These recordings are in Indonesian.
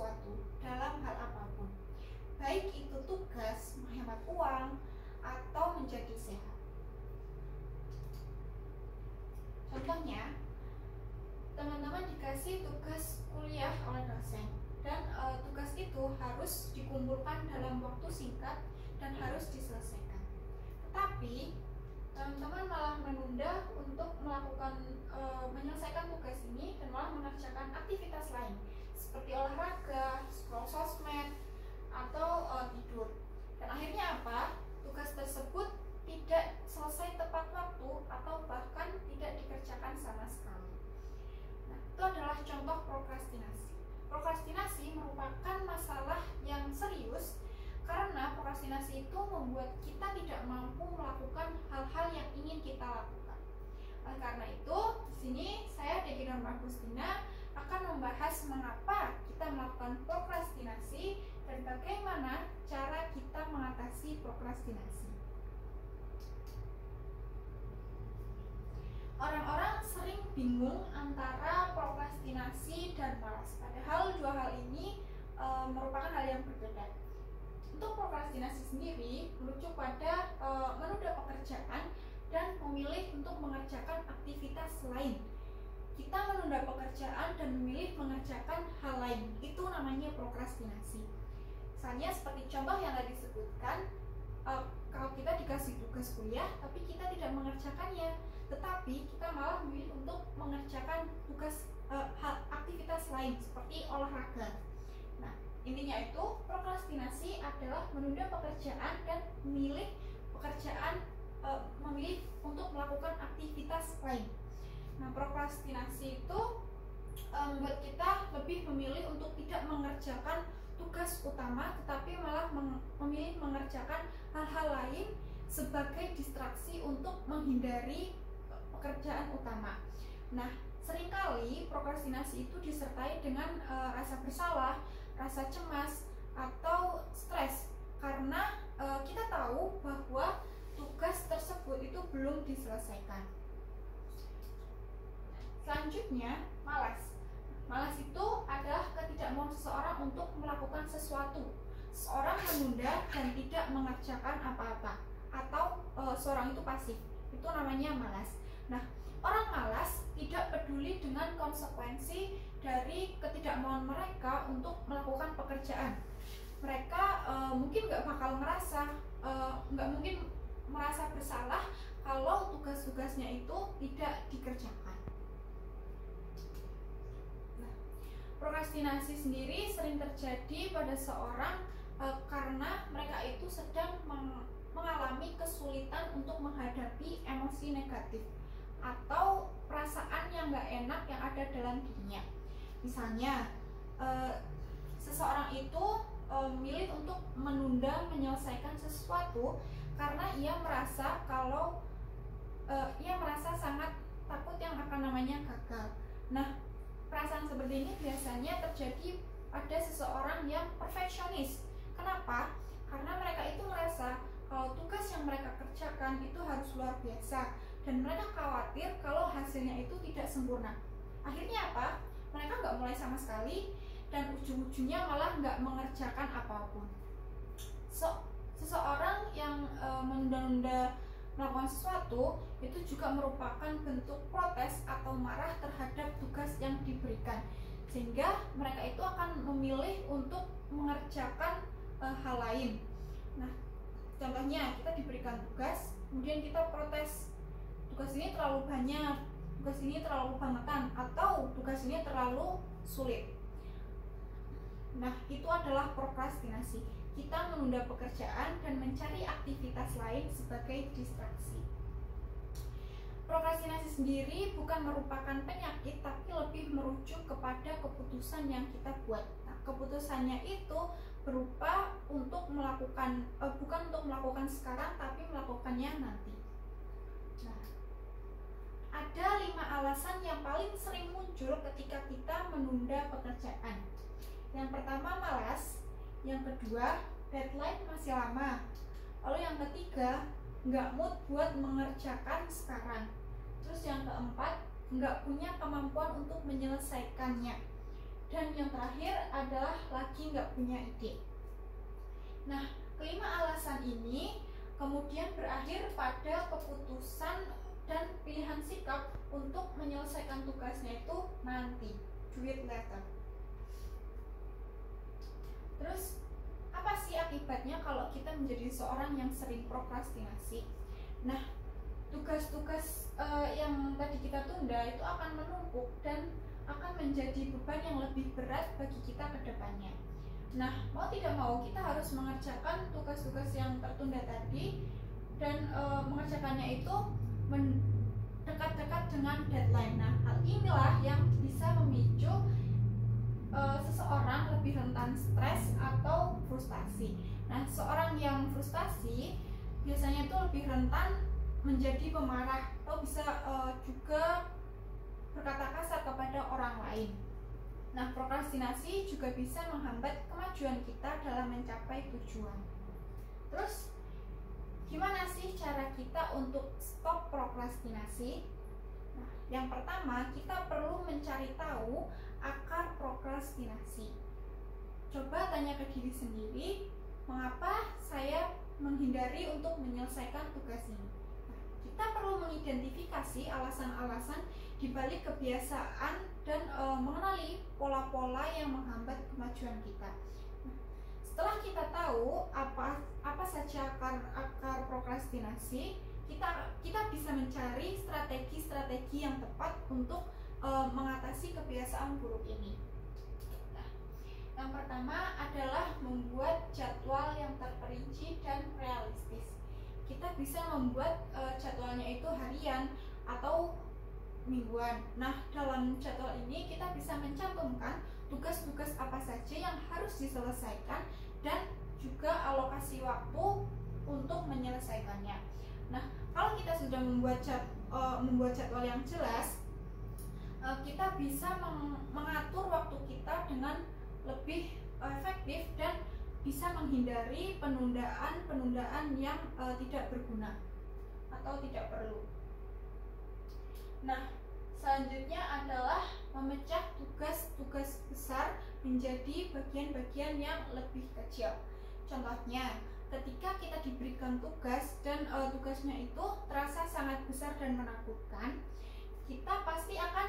sesuatu dalam hal apapun, baik itu tugas, menghemat uang, atau menjadi sehat. Contohnya, teman-teman dikasih tugas kuliah oleh dosen, dan tugas itu harus dikumpulkan dalam waktu singkat dan harus diselesaikan. Tetapi teman-teman malah menunda untuk menyelesaikan tugas ini dan malah mengerjakan aktivitas lain seperti olahraga, scroll sosmed, atau tidur. Dan akhirnya apa? Tugas tersebut tidak selesai tepat waktu atau bahkan tidak dikerjakan sama sekali. Nah, itu adalah contoh prokrastinasi. Prokrastinasi merupakan masalah yang serius karena prokrastinasi itu membuat kita tidak mampu melakukan hal-hal yang ingin kita lakukan. Oleh karena itu, di sini saya Deki Norma Agustina akan membahas mengapa kita melakukan prokrastinasi dan bagaimana cara kita mengatasi prokrastinasi. Orang-orang sering bingung antara prokrastinasi dan malas. Padahal dua hal ini merupakan hal yang berbeda. Untuk prokrastinasi sendiri merujuk pada menunda pekerjaan dan memilih untuk mengerjakan aktivitas lain. Kita menunda pekerjaan dan memilih mengerjakan hal lain. Itu namanya prokrastinasi. Misalnya seperti contoh yang tadi disebutkan, kalau kita dikasih tugas kuliah tapi kita tidak mengerjakannya, tetapi kita malah memilih untuk mengerjakan tugas aktivitas lain seperti olahraga. Nah, intinya itu prokrastinasi adalah menunda pekerjaan dan memilih untuk melakukan aktivitas lain. Nah, prokrastinasi itu membuat kita lebih memilih untuk tidak mengerjakan tugas utama, tetapi malah memilih mengerjakan hal-hal lain sebagai distraksi untuk menghindari pekerjaan utama. Nah, seringkali prokrastinasi itu disertai dengan rasa bersalah, rasa cemas, atau stres karena kita tahu bahwa tugas tersebut itu belum diselesaikan. Selanjutnya, malas. Malas itu adalah ketidakmauan seseorang untuk melakukan sesuatu. Seorang menunda dan tidak mengerjakan apa-apa, atau seorang itu pasif. Itu namanya malas. Nah, orang malas tidak peduli dengan konsekuensi dari ketidakmauan mereka untuk melakukan pekerjaan. Mereka mungkin nggak bakal merasa bersalah kalau tugas-tugasnya itu tidak dikerjakan. Prokrastinasi sendiri sering terjadi pada seorang karena mereka itu sedang mengalami kesulitan untuk menghadapi emosi negatif atau perasaan yang gak enak yang ada dalam dirinya. Misalnya, seseorang itu memilih untuk menunda menyelesaikan sesuatu karena ia merasa sangat takut yang akan namanya gagal. Nah, perasaan seperti ini biasanya terjadi pada seseorang yang perfeksionis. Kenapa? Karena mereka itu merasa kalau tugas yang mereka kerjakan itu harus luar biasa dan mereka khawatir kalau hasilnya itu tidak sempurna. Akhirnya apa? Mereka nggak mulai sama sekali dan ujung-ujungnya malah nggak mengerjakan apapun. Seseorang yang menunda-nunda melakukan sesuatu itu juga merupakan bentuk protes atau marah terhadap tugas yang diberikan, sehingga mereka itu akan memilih untuk mengerjakan hal lain. Nah, contohnya kita diberikan tugas, kemudian kita protes, tugas ini terlalu banyak, tugas ini terlalu kebangetan, atau tugas ini terlalu sulit. Nah, itu adalah prokrastinasi. Kita menunda pekerjaan dan mencari aktivitas lain sebagai distraksi. Prokrastinasi sendiri bukan merupakan penyakit, tapi lebih merujuk kepada keputusan yang kita buat. Nah, keputusannya itu berupa untuk melakukan, bukan untuk melakukan sekarang, tapi melakukannya nanti. Nah, ada 5 alasan yang paling sering muncul ketika kita menunda pekerjaan. Yang pertama, malas. Yang kedua, deadline masih lama. Lalu yang ketiga, nggak mood buat mengerjakan sekarang. Terus yang keempat, nggak punya kemampuan untuk menyelesaikannya. Dan yang terakhir adalah lagi nggak punya ide. Nah, kelima alasan ini kemudian berakhir pada keputusan dan pilihan sikap untuk menyelesaikan tugasnya itu nanti, do it later. Terus, apa sih akibatnya kalau kita menjadi seorang yang sering prokrastinasi? Nah, tugas-tugas yang tadi kita tunda itu akan menumpuk dan akan menjadi beban yang lebih berat bagi kita ke depannya. Nah, mau tidak mau kita harus mengerjakan tugas-tugas yang tertunda tadi dan mengerjakannya itu dekat-dekat dengan deadline. Nah, hal inilah yang bisa memicu seseorang lebih rentan stres atau frustasi. Nah, seorang yang frustasi biasanya itu lebih rentan menjadi pemarah atau bisa juga berkata kasar kepada orang lain. Nah, prokrastinasi juga bisa menghambat kemajuan kita dalam mencapai tujuan. Terus, gimana sih cara kita untuk stop prokrastinasi? Nah, yang pertama, kita perlu mencari tahu akar prokrastinasi. Coba tanya ke diri sendiri, mengapa saya menghindari untuk menyelesaikan tugas ini? Nah, kita perlu mengidentifikasi alasan-alasan di balik kebiasaan dan mengenali pola-pola yang menghambat kemajuan kita. Nah, setelah kita tahu apa saja akar prokrastinasi, kita bisa mencari strategi-strategi yang tepat untuk mengatasi kebiasaan buruk ini. Nah, yang pertama adalah membuat jadwal yang terperinci dan realistis. Kita bisa membuat jadwalnya itu harian atau mingguan. Nah, dalam jadwal ini kita bisa mencantumkan tugas-tugas apa saja yang harus diselesaikan dan juga alokasi waktu untuk menyelesaikannya. Nah, kalau kita sudah membuat jadwal yang jelas, kita bisa mengatur waktu kita dengan lebih efektif dan bisa menghindari penundaan yang tidak berguna atau tidak perlu. Nah, selanjutnya adalah memecah tugas-tugas besar menjadi bagian-bagian yang lebih kecil. Contohnya, ketika kita diberikan tugas dan tugasnya itu terasa sangat besar dan menakutkan, kita pasti akan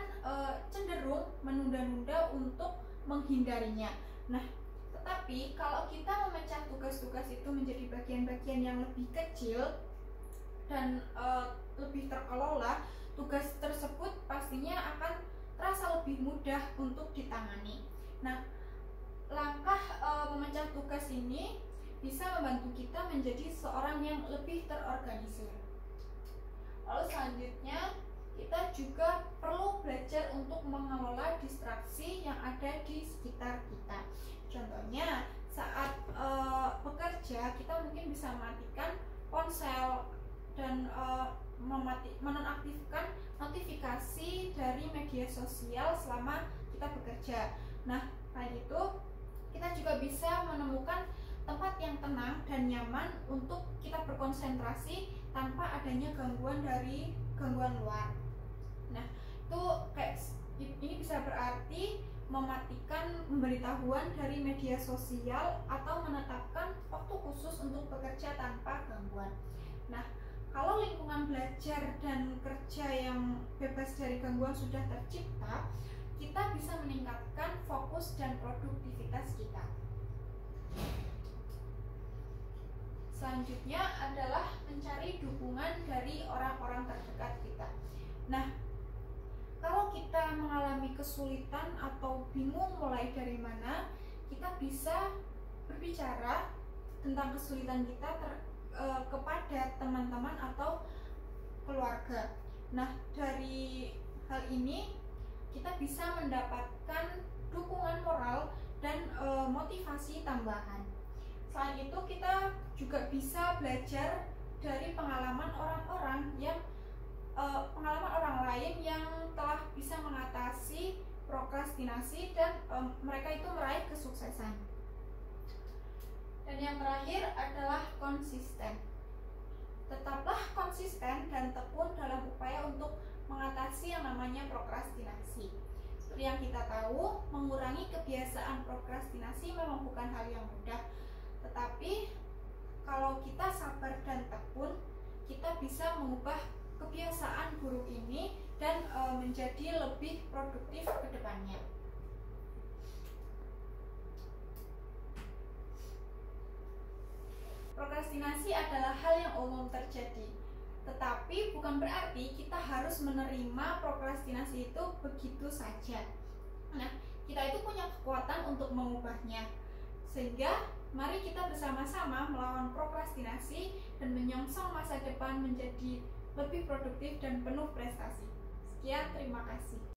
cenderung menunda-nunda untuk menghindarinya. Nah, tetapi kalau kita memecah tugas-tugas itu menjadi bagian-bagian yang lebih kecil dan lebih terkelola, tugas tersebut pastinya akan terasa lebih mudah untuk ditangani. Nah, langkah memecah tugas ini bisa membantu kita menjadi seorang yang lebih terorganisir. Lalu selanjutnya, kita juga perlu belajar untuk mengelola distraksi yang ada di sekitar kita. Contohnya, saat bekerja, kita mungkin bisa mematikan ponsel dan menonaktifkan notifikasi dari media sosial selama kita bekerja. Nah, selain itu, kita juga bisa menemukan tempat yang tenang dan nyaman untuk kita berkonsentrasi tanpa adanya gangguan dari gangguan luar. Nah, ini bisa berarti mematikan pemberitahuan dari media sosial atau menetapkan waktu khusus untuk bekerja tanpa gangguan. Nah, kalau lingkungan belajar dan kerja yang bebas dari gangguan sudah tercipta, kita bisa meningkatkan fokus dan produktivitas kita. Selanjutnya adalah mencari dukungan dari orang-orang terdekat kita. Nah, kalau kita mengalami kesulitan atau bingung mulai dari mana, kita bisa berbicara tentang kesulitan kita kepada teman-teman atau keluarga. Nah, dari hal ini kita bisa mendapatkan dukungan moral dan motivasi tambahan. Selain itu, kita juga bisa belajar dari pengalaman orang lain yang telah bisa mengatasi prokrastinasi dan mereka itu meraih kesuksesan. Dan yang terakhir adalah konsisten. Tetaplah konsisten dan tekun dalam upaya untuk mengatasi yang namanya prokrastinasi. seperti yang kita tahu, mengurangi kebiasaan prokrastinasi memang bukan hal yang mudah. Tetapi kalau kita sabar dan tekun, kita bisa mengubah kebiasaan buruk ini dan menjadi lebih produktif ke depannya. Prokrastinasi adalah hal yang umum terjadi, tetapi bukan berarti kita harus menerima prokrastinasi itu begitu saja. Nah, kita itu punya kekuatan untuk mengubahnya. Sehingga mari kita bersama-sama melawan prokrastinasi dan menyongsong masa depan menjadi lebih produktif dan penuh prestasi. Sekian, terima kasih.